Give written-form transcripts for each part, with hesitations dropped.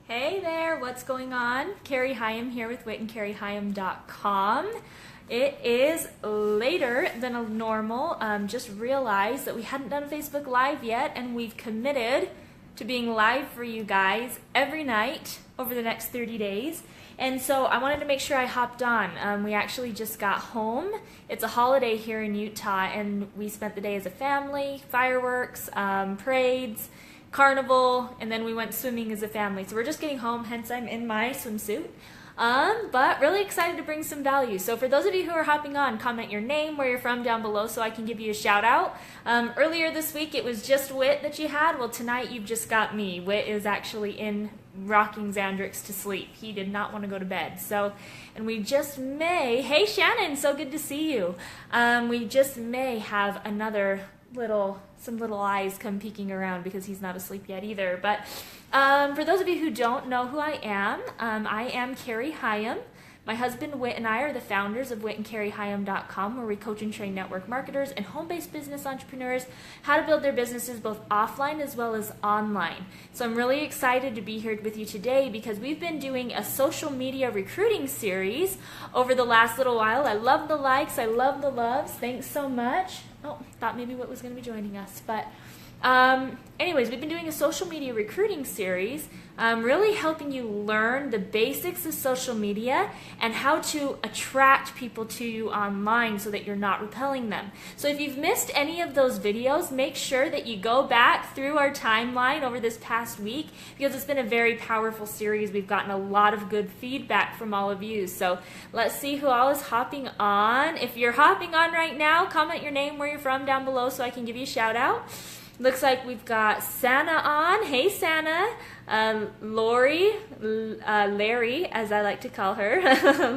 Hey there, what's going on? Cari Higham here with Whit and CariHigham.com. It is later than normal. Just realized that we hadn't done Facebook Live yet, and we've committed to being live for you guys every night over the next 30 days. And so I wanted to make sure I hopped on. We actually just got home. It's a holiday here in Utah, and we spent the day as a family, fireworks, parades, carnival, and then we went swimming as a family. So we're just getting home, hence I'm in my swimsuit. But really excited to bring some value. So for those of you who are hopping on, comment your name, where you're from down below so I can give you a shout out. Earlier this week it was just Whit that you had. Well, tonight you've just got me. Whit is actually in rocking Xandrix to sleep. He did not want to go to bed. So, and we just may, hey Shannon, so good to see you. We just may have another some little eyes come peeking around because he's not asleep yet either. But for those of you who don't know who I am Cari Higham. My husband Whit and I are the founders of Whit and CariHigham.com, where we coach and train network marketers and home-based business entrepreneurs how to build their businesses both offline as well as online. So I'm really excited to be here with you today because we've been doing a social media recruiting series over the last little while. I love the likes, I love the loves. Thanks so much. Oh, thought maybe Whit was going to be joining us, but anyways, we've been doing a social media recruiting series, really helping you learn the basics of social media and how to attract people to you online so that you're not repelling them. So if you've missed any of those videos, make sure that you go back through our timeline over this past week because it's been a very powerful series. We've gotten a lot of good feedback from all of you. So let's see who all is hopping on. If you're hopping on right now, comment your name, where you're from down below so I can give you a shout out. Looks like we've got Santa on. Hey, Santa. Lori, Larry, as I like to call her.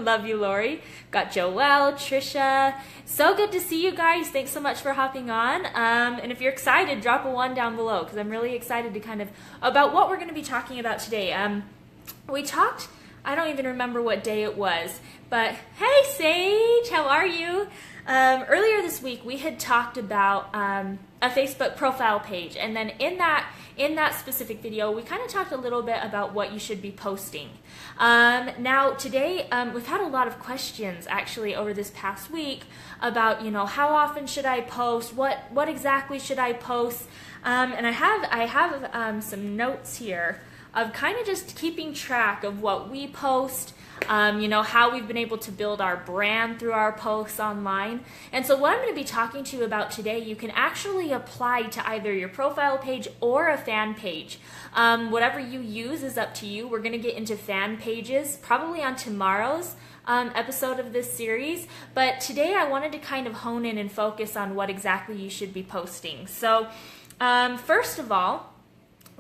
Love you, Lori. Got Joelle, Trisha. So good to see you guys. Thanks so much for hopping on. And if you're excited, drop a 1 down below because I'm really excited to about what we're going to be talking about today. We talked, I don't even remember what day it was, but hey, Sage, how are you? Earlier this week, we had talked about a Facebook profile page, and then in that specific video, we kind of talked a little bit about what you should be posting. Now today, we've had a lot of questions actually over this past week about how often should I post, what exactly should I post, and I have some notes here of kind of just keeping track of what we post. How we've been able to build our brand through our posts online. And so what I'm going to be talking to you about today, you can actually apply to either your profile page or a fan page. Whatever you use is up to you. We're going to get into fan pages probably on tomorrow's episode of this series. But today I wanted to kind of hone in and focus on what exactly you should be posting. So first of all,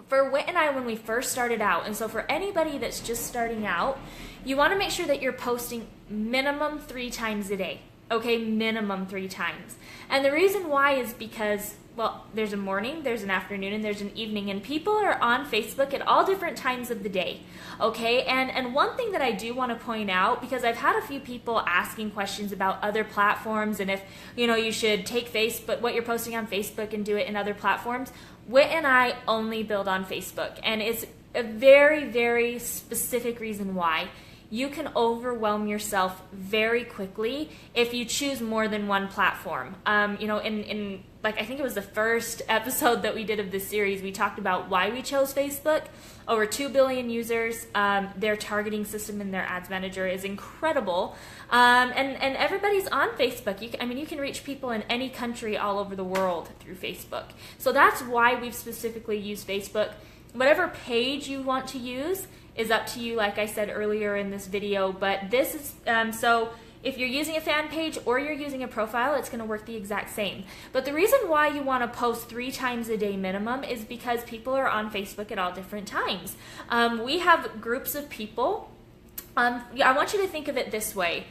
for Whit and I, when we first started out, and so for anybody that's just starting out, you want to make sure that you're posting minimum 3 times a day. Okay, minimum 3 times. And the reason why is because, well, there's a morning, there's an afternoon, and there's an evening, and people are on Facebook at all different times of the day. Okay, and one thing that I do want to point out, because I've had a few people asking questions about other platforms and if, you should take Facebook, what you're posting on Facebook and do it in other platforms. Whit and I only build on Facebook, and it's a very, very specific reason why. You can overwhelm yourself very quickly if you choose more than one platform. In like I think it was the first episode that we did of this series, we talked about why we chose Facebook. Over 2 billion users. Their targeting system and their ads manager is incredible. And everybody's on Facebook. You can reach people in any country all over the world through Facebook. So that's why we've specifically used Facebook. Whatever page you want to use is up to you, like I said earlier in this video, but this is, so if you're using a fan page or you're using a profile, it's going to work the exact same. But the reason why you want to post 3 times a day minimum is because people are on Facebook at all different times. We have groups of people. I want you to think of it this way.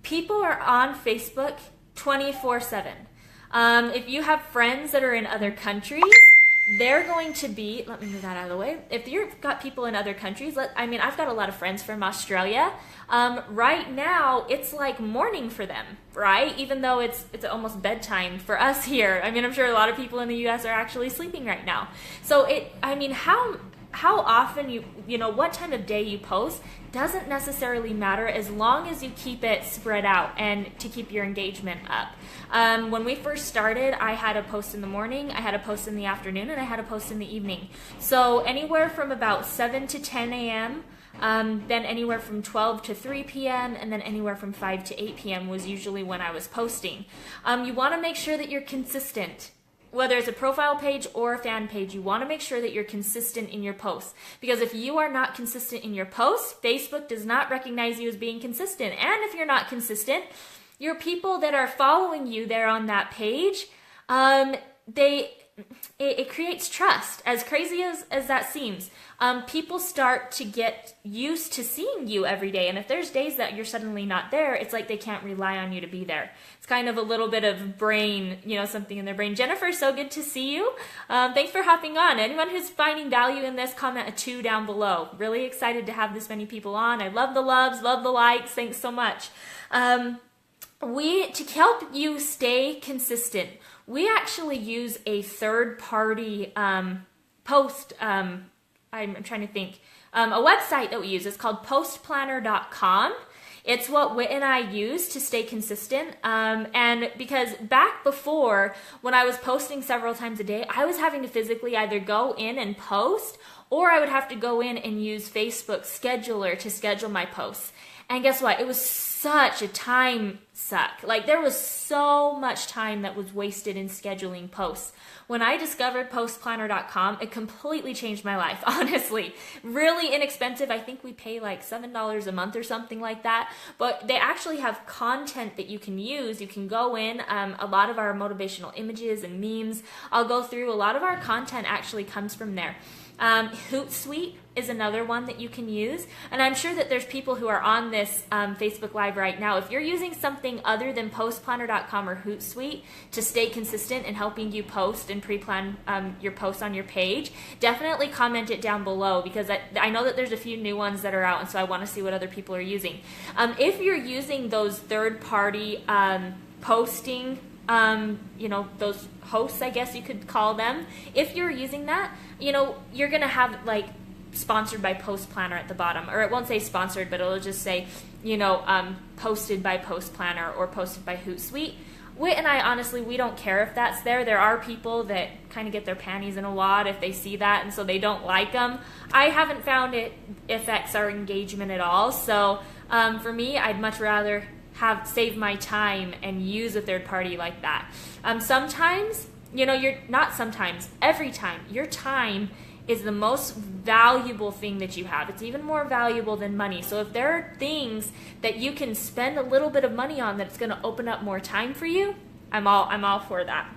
People are on Facebook 24/7. If you have friends that are in other countries, they're going to be, let me move that out of the way. If you've got people in other countries, I've got a lot of friends from Australia. Right now, it's like morning for them, right? Even though it's almost bedtime for us here. I'm sure a lot of people in the US are actually sleeping right now. So how often what time of day you post doesn't necessarily matter, as long as you keep it spread out and to keep your engagement up. When we first started, I had a post in the morning, I had a post in the afternoon, and I had a post in the evening. So anywhere from about 7 to 10 a.m., then anywhere from 12 to 3 p.m., and then anywhere from 5 to 8 p.m. was usually when I was posting. You want to make sure that you're consistent. Whether it's a profile page or a fan page, you want to make sure that you're consistent in your posts. Because if you are not consistent in your posts, Facebook does not recognize you as being consistent. And if you're not consistent, your people that are following you there on that page, it creates trust. As crazy as that seems, people start to get used to seeing you every day. And if there's days that you're suddenly not there, it's like they can't rely on you to be there. It's kind of a little bit of brain, something in their brain. Jennifer, so good to see you. Thanks for hopping on. Anyone who's finding value in this, comment a 2 down below. Really excited to have this many people on. I love the loves, love the likes. Thanks so much. To help you stay consistent, we actually use a third-party post. I'm trying to think. A website that we use. It's called postplanner.com. It's what Whit and I use to stay consistent. And because back before, when I was posting several times a day, I was having to physically either go in and post, or I would have to go in and use Facebook Scheduler to schedule my posts. And guess what? It was such a time suck. Like, there was so much time that was wasted in scheduling posts. When I discovered postplanner.com, it completely changed my life, honestly. Really inexpensive. I think we pay like $7 a month or something like that. But they actually have content that you can use. You can go in. A lot of our motivational images and memes, I'll go through. A lot of our content actually comes from there. Hootsuite is another one that you can use, and I'm sure that there's people who are on this Facebook Live right now. If you're using something other than postplanner.com or Hootsuite to stay consistent in helping you post and pre-plan your posts on your page, definitely comment it down below, because I know that there's a few new ones that are out, and so I want to see what other people are using. If you're using those third-party posting, those hosts, I guess you could call them, if you're using that, you're going to have like sponsored by Post Planner at the bottom, or it won't say sponsored, but it'll just say, posted by Post Planner or posted by Hootsuite. Whit and I, honestly, we don't care if that's there. There are people that kind of get their panties in a wad if they see that, and so they don't like them. I haven't found it affects our engagement at all. So for me, I'd much rather save my time and use a third party like that. Sometimes, every time, your time is the most valuable thing that you have. It's even more valuable than money. So if there are things that you can spend a little bit of money on that's going to open up more time for you, I'm all for that.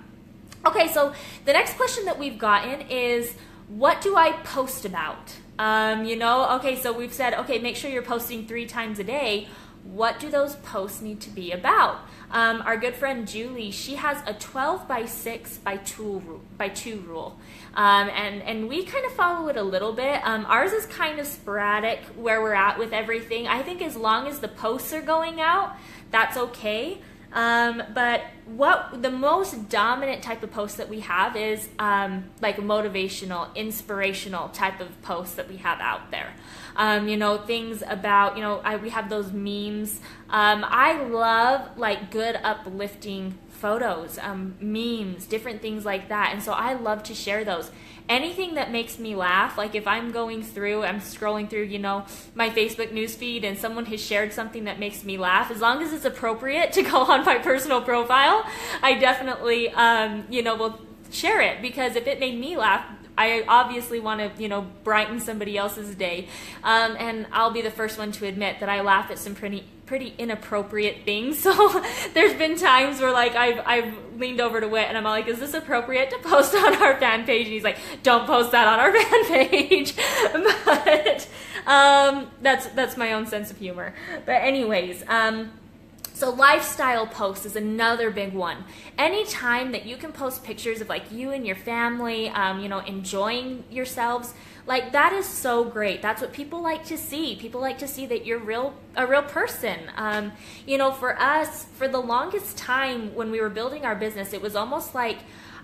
Okay, so the next question that we've gotten is, what do I post about? Okay, so we've said, okay, make sure you're posting 3 times a day. What do those posts need to be about? Our good friend Julie, she has a 12 by 6 by 2 rule. And we kind of follow it a little bit. Ours is kind of sporadic where we're at with everything. I think as long as the posts are going out, that's okay. But what the most dominant type of post that we have is like motivational, inspirational type of posts that we have out there. Things about, we have those memes. I love like good uplifting photos, memes, different things like that. And so I love to share those. Anything that makes me laugh, like if I'm scrolling through, my Facebook newsfeed and someone has shared something that makes me laugh, as long as it's appropriate to go on my personal profile, I definitely, will share it, because if it made me laugh, I obviously want to, brighten somebody else's day. And I'll be the first one to admit that I laugh at some pretty inappropriate things. So there's been times where like I've leaned over to Whit and I'm all like, is this appropriate to post on our fan page? And he's like, don't post that on our fan page. But that's my own sense of humor. But anyways, so lifestyle posts is another big one. Anytime that you can post pictures of like you and your family, enjoying yourselves, like that is so great. That's what people like to see. People like to see that you're a real person. For us, for the longest time when we were building our business, it was almost like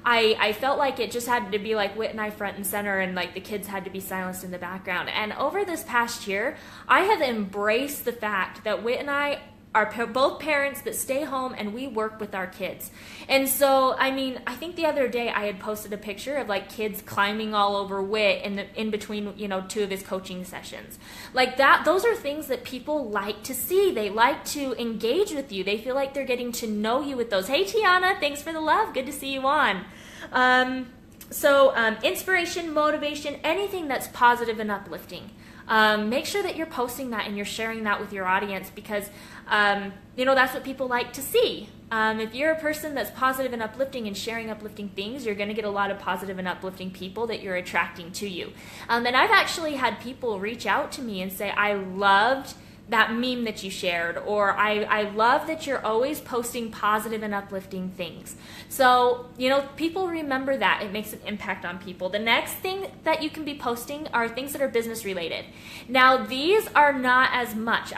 I felt like it just had to be like Whit and I front and center, and like the kids had to be silenced in the background. And over this past year, I have embraced the fact that Whit and I are both parents that stay home and we work with our kids. And so, I mean, I think the other day I had posted a picture of like kids climbing all over Whit in between, you know, 2 of his coaching sessions. Like that, those are things that people like to see. They like to engage with you. They feel like they're getting to know you with those. Hey, Tiana, thanks for the love. Good to see you on. Inspiration, motivation, anything that's positive and uplifting. Make sure that you're posting that and you're sharing that with your audience, because you know, that's what people like to see. If you're a person that's positive and uplifting and sharing uplifting things, you're going to get a lot of positive and uplifting people that you're attracting to you. And I've actually had people reach out to me and say, I loved that meme that you shared, or I love that you're always posting positive and uplifting things. So, you know, people remember that. It makes an impact on people. The next thing that you can be posting are things that are business related. Now, these are not as much.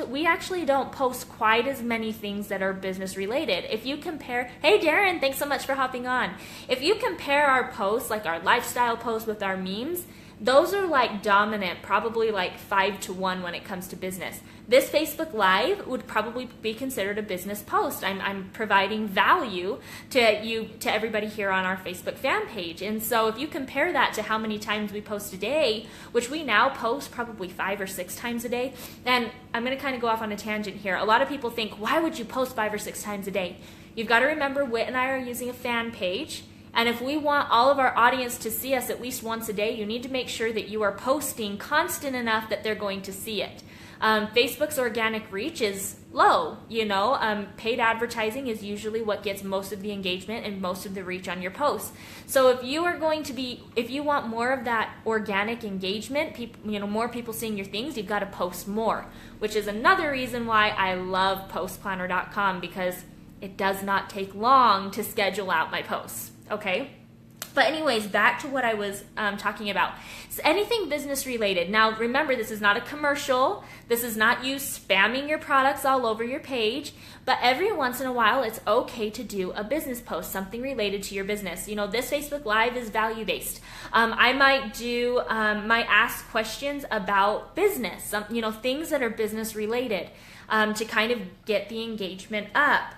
We actually don't post quite as many things that are business related. If you compare, hey Darren, thanks so much for hopping on. If you compare our posts, like our lifestyle posts with our memes, those are like dominant, probably like 5-to-1 when it comes to business. This Facebook Live would probably be considered a business post. I'm providing value to everybody here on our Facebook fan page. And so if you compare that to how many times we post a day, which we now post probably 5 or 6 times a day, and I'm going to kind of go off on a tangent here. A lot of people think, why would you post 5 or 6 times a day? You've got to remember, Whit and I are using a fan page. And if we want all of our audience to see us at least once a day, you need to make sure that you are posting constant enough that they're going to see it. Facebook's organic reach is low, you know. Paid advertising is usually what gets most of the engagement and most of the reach on your posts. So if you want more of that organic engagement, more people seeing your things, you've got to post more, which is another reason why I love postplanner.com, because it does not take long to schedule out my posts. Okay, but anyways, back to what I was talking about. So anything business related. Now remember, this is not a commercial. This is not you spamming your products all over your page, but every once in a while it's okay to do a business post, something related to your business. You know, this Facebook Live is value based. I might ask questions about business, things that are business related, to kind of get the engagement up.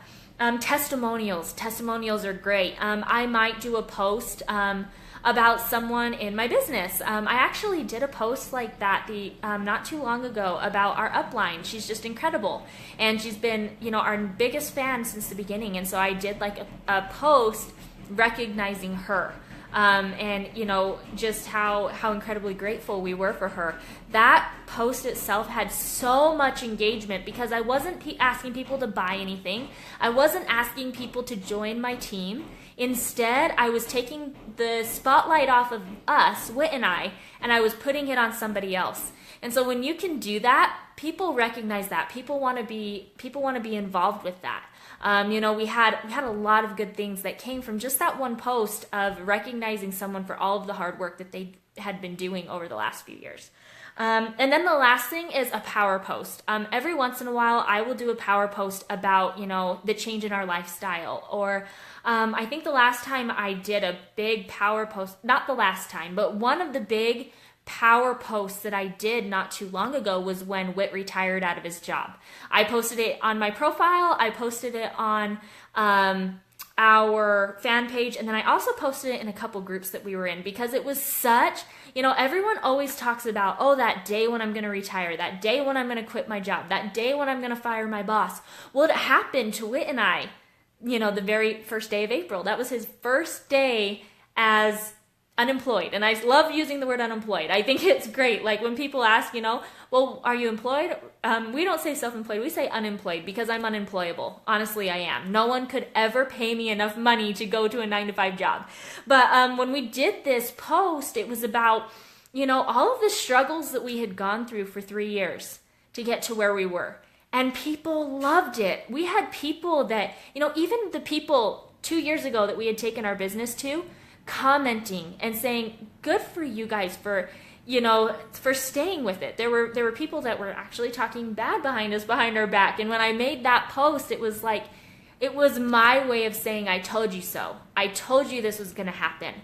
Testimonials are great. I might do a post about someone in my business. I actually did a post like that not too long ago about our upline. She's just incredible, and she's been our biggest fan since the beginning. And so I did like a post recognizing her. And just how incredibly grateful we were for her. That post itself had so much engagement because I wasn't asking people to buy anything. I wasn't asking people to join my team. Instead, I was taking the spotlight off of us, Whit and I was putting it on somebody else. And so when you can do that, people recognize that. People want to be involved with that. We had a lot of good things that came from just that one post of recognizing someone for all of the hard work that they had been doing over the last few years. And then the last thing is a power post. Every once in a while, I will do a power post about, the change in our lifestyle. Or I think the last time I did a big power post, not the last time, but one of the big power posts that I did not too long ago was when Whit retired out of his job. I posted it on my profile. I posted it on our fan page. And then I also posted it in a couple groups that we were in, because it was such, everyone always talks about, that day when I'm going to retire, that day when I'm going to quit my job, that day when I'm going to fire my boss. Well, it happened to Whit and I, the very first day of April. That was his first day as unemployed. And I love using the word unemployed. I think it's great. Like when people ask, well, are you employed? We don't say self-employed. We say unemployed, because I'm unemployable. Honestly, I am. No one could ever pay me enough money to go to a 9-to-5 job. But when we did this post, it was about, all of the struggles that we had gone through for 3 years to get to where we were. And people loved it. We had people that, even the people 2 years ago that we had taken our business to, commenting and saying, good for you guys for staying with it. There were people that were actually talking bad behind our back. And when I made that post, it was like, It was my way of saying, I told you so. I told you this was going to happen.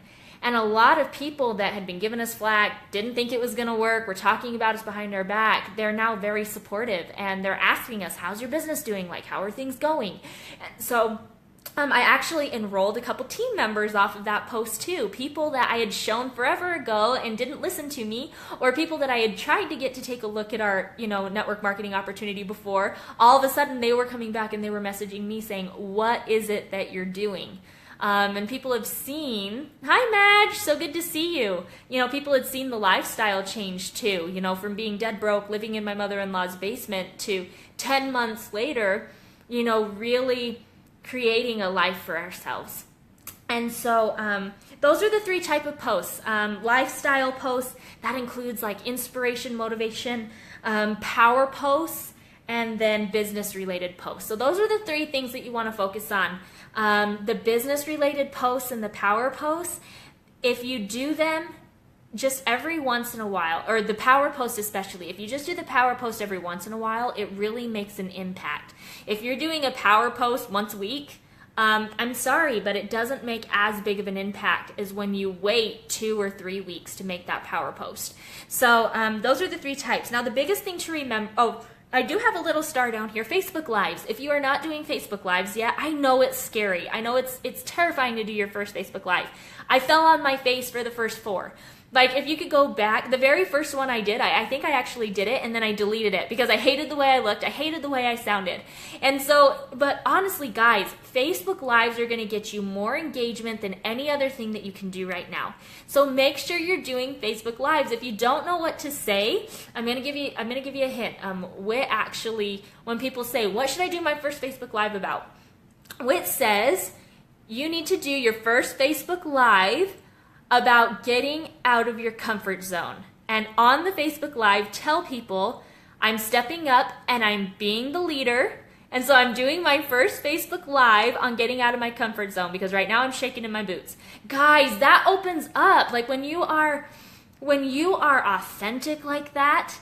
And a lot of people that had been giving us flack, didn't think it was going to work, were talking about us behind our back, they're now very supportive. And they're asking us, how's your business doing? Like, how are things going? So I actually enrolled a couple team members off of that post too. People that I had shown forever ago and didn't listen to me, or people that I had tried to get to take a look at our, network marketing opportunity before. All of a sudden they were coming back and they were messaging me saying, what is it that you're doing? And people have seen, hi Madge, so good to see you. People had seen the lifestyle change too, from being dead broke, living in my mother-in-law's basement to 10 months later, really creating a life for ourselves. And so those are the 3 type of posts. Lifestyle posts, that includes like inspiration, motivation, power posts, and then business related posts. So those are the 3 things that you want to focus on. The business related posts and the power posts, if you do them just every once in a while, or the power post especially, if you just do the power post every once in a while, it really makes an impact. If you're doing a power post once a week, I'm sorry, but it doesn't make as big of an impact as when you wait 2 or 3 weeks to make that power post. So those are the 3 types. Now the biggest thing to remember, I do have a little star down here, Facebook Lives. If you are not doing Facebook Lives yet, I know it's scary. I know it's terrifying to do your first Facebook Live. I fell on my face for the first 4. Like, if you could go back, the very first one I did, I think I actually did it, and then I deleted it because I hated the way I looked. I hated the way I sounded. And so, but honestly, guys, Facebook Lives are going to get you more engagement than any other thing that you can do right now. So make sure you're doing Facebook Lives. If you don't know what to say, I'm going to give you a hint. Whit actually, when people say, what should I do my first Facebook Live about? Whit says, you need to do your first Facebook Live about getting out of your comfort zone. And on the Facebook Live, tell people, I'm stepping up and I'm being the leader. And so I'm doing my first Facebook Live on getting out of my comfort zone because right now I'm shaking in my boots. Guys, that opens up. Like when you are authentic like that,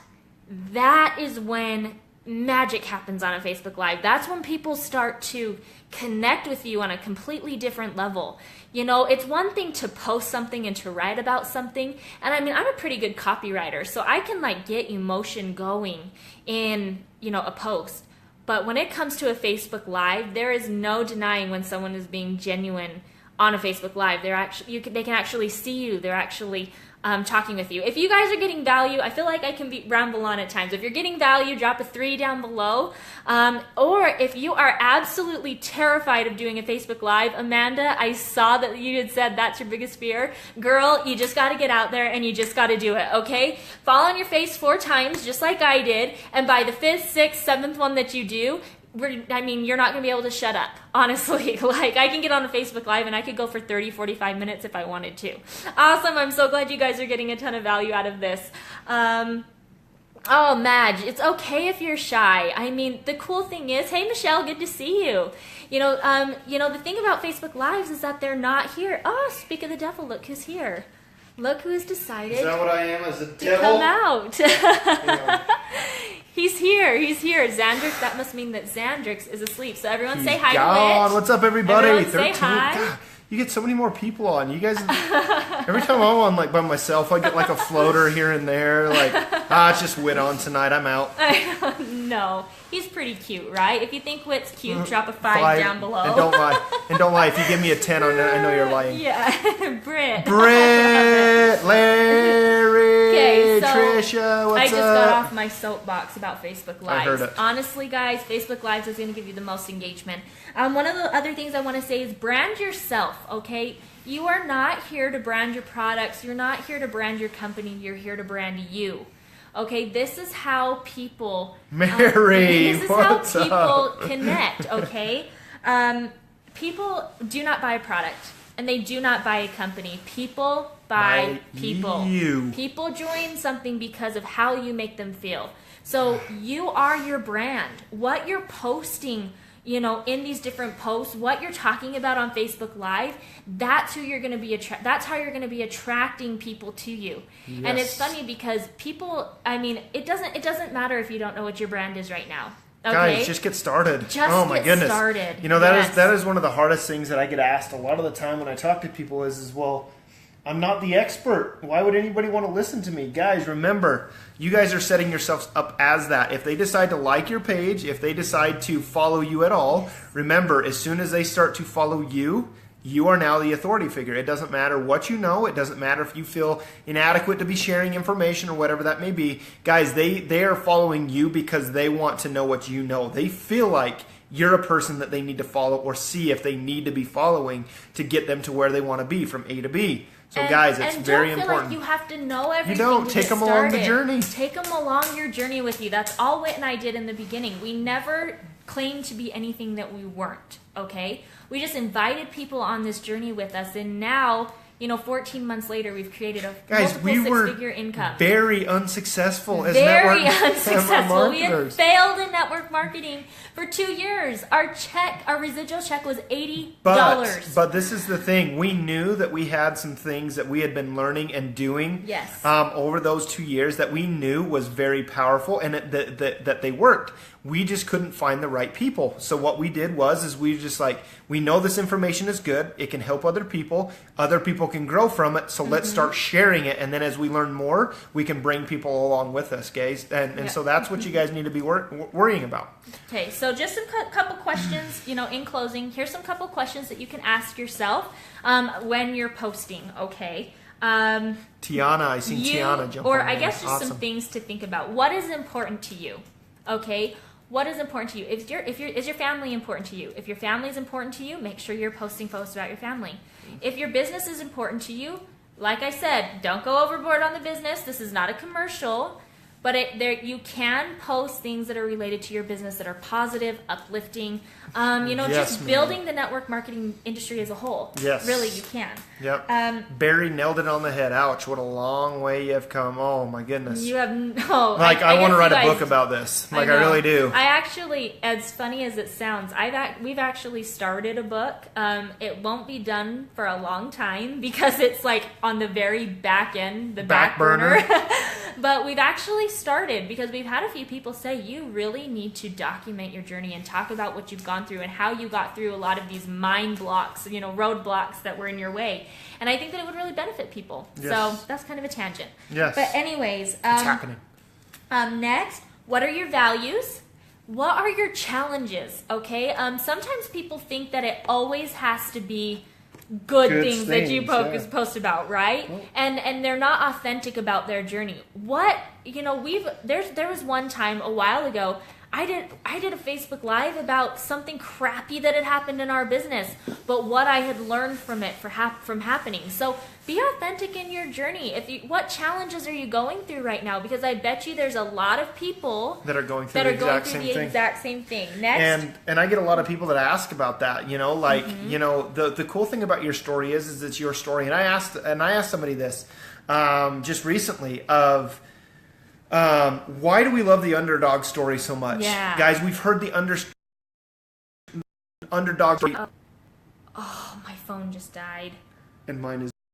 that is when magic happens on a Facebook Live. That's when people start to connect with you on a completely different level. It's one thing to post something and to write about something. And I mean, I'm a pretty good copywriter, so I can like get emotion going in, a post. But when it comes to a Facebook Live, there is no denying when someone is being genuine on a Facebook Live. They can actually see you. They're actually talking with you. If you guys are getting value, I feel like I can ramble on at times. If you're getting value, drop a 3 down below. Or if you are absolutely terrified of doing a Facebook Live, Amanda, I saw that you had said that's your biggest fear. Girl, you just got to get out there and you just got to do it, okay? Fall on your face 4 times, just like I did. And by the 5th, 6th, 7th one that you do, you're not going to be able to shut up, honestly. Like, I can get on a Facebook Live and I could go for 30, 45 minutes if I wanted to. Awesome. I'm so glad you guys are getting a ton of value out of this. Oh, Madge, it's okay if you're shy. I mean, the cool thing is, hey, Michelle, good to see you. The thing about Facebook Lives is that they're not here. Oh, speak of the devil, look who's here. Look who has decided Is that what I am as a to devil? come out. He's here. Xandrix, that must mean that Xandrix is asleep. So everyone say hi to Whit. What's up, everybody? Everyone say hi. God, you get so many more people on. You guys, every time I'm on by myself, I get like a floater here and there. Like, it's just Whit on tonight. I'm out. No, he's pretty cute, right? If you think Whit's cute, drop a 5 down below. And don't lie. And don't lie. If you give me a 10 on that, I know you're lying. Yeah, Britt, Larry, okay, so Trisha, what's up? I just got off my soapbox about Facebook Lives. I heard it. Honestly, guys, Facebook Lives is going to give you the most engagement. One of the other things I want to say is brand yourself, okay? You are not here to brand your products. You're not here to brand your company. You're here to brand you. Okay, this is how people... Mary, this is how people up? connect, okay? People do not buy a product, and they do not buy a company. People buy people. You. People join something because of how you make them feel. So you are your brand. What you're posting, in these different posts, what you're talking about on Facebook Live, that's who you're going to be. That's how you're going to be attracting people to you. Yes. And it's funny because people, it doesn't matter if you don't know what your brand is right now. Okay? Guys, just get started. Just oh my get goodness. started. You know, that is one of the hardest things that I get asked a lot of the time when I talk to people is well, I'm not the expert. Why would anybody want to listen to me? Guys, remember, you guys are setting yourselves up as that. If they decide to like your page, if they decide to follow you at all, remember, as soon as they start to follow you, you are now the authority figure. It doesn't matter what you know. It doesn't matter if you feel inadequate to be sharing information or whatever that may be. Guys, they are following you because they want to know what you know. They feel like you're a person that they need to follow or see if they need to be following to get them to where they want to be from A to B. So guys, it's very important. Don't feel like you have to know everything. You don't. Take them along the journey. Take them along your journey with you. That's all Whit and I did in the beginning. We never claimed to be anything that we weren't, okay? We just invited people on this journey with us, and now, 14 months later, we've created a six-figure income. Very unsuccessful as very network unsuccessful. We had marketers. failed in network marketing for 2 years. Our residual check was $80. But this is the thing. We knew that we had some things that we had been learning and doing over those 2 years that we knew was very powerful and that they worked. We just couldn't find the right people. So what we did was we just we know this information is good. It can help other people. Other people can grow from it. So let's start sharing it. And then as we learn more, we can bring people along with us, guys. And so that's what you guys need to be worrying about. Okay, so just a couple questions, in closing. Here's some couple questions that you can ask yourself when you're posting, okay? Tiana, I seen Tiana jump or on I there. guess just some things to think about. What is important to you? Okay? What is important to you? Is your family important to you? If your family is important to you, make sure you're posting posts about your family. If your business is important to you, like I said, don't go overboard on the business. This is not a commercial, but you can post things that are related to your business that are positive, uplifting. Just building the network marketing industry as a whole. Yes, really, you can. Yep. Barry nailed it on the head. Ouch! What a long way you have come. Oh my goodness. You have no. I want to write a book about this. I really do. I actually, as funny as it sounds, we've actually started a book. It won't be done for a long time because it's on the very back end, the back burner. But we've actually started because we've had a few people say you really need to document your journey and talk about what you've gone through and how you got through a lot of these mind blocks, roadblocks that were in your way. And I think that it would really benefit people. Yes. So that's kind of a tangent. Yes. But anyways, it's happening. Next, what are your values? What are your challenges? Okay. Sometimes people think that it always has to be good things that you post about, right? Oh. And they're not authentic about their journey. There was one time a while ago I did a Facebook Live about something crappy that had happened in our business, but what I had learned from it from happening. So be authentic in your journey. What challenges are you going through right now? Because I bet you there's a lot of people that are going through the exact same thing. Next, and I get a lot of people that ask about that. The cool thing about your story is it's your story. And I asked somebody this just recently of. Why do we love the underdog story so much? Yeah. Guys, we've heard the underdog story. Oh, my phone just died. And mine is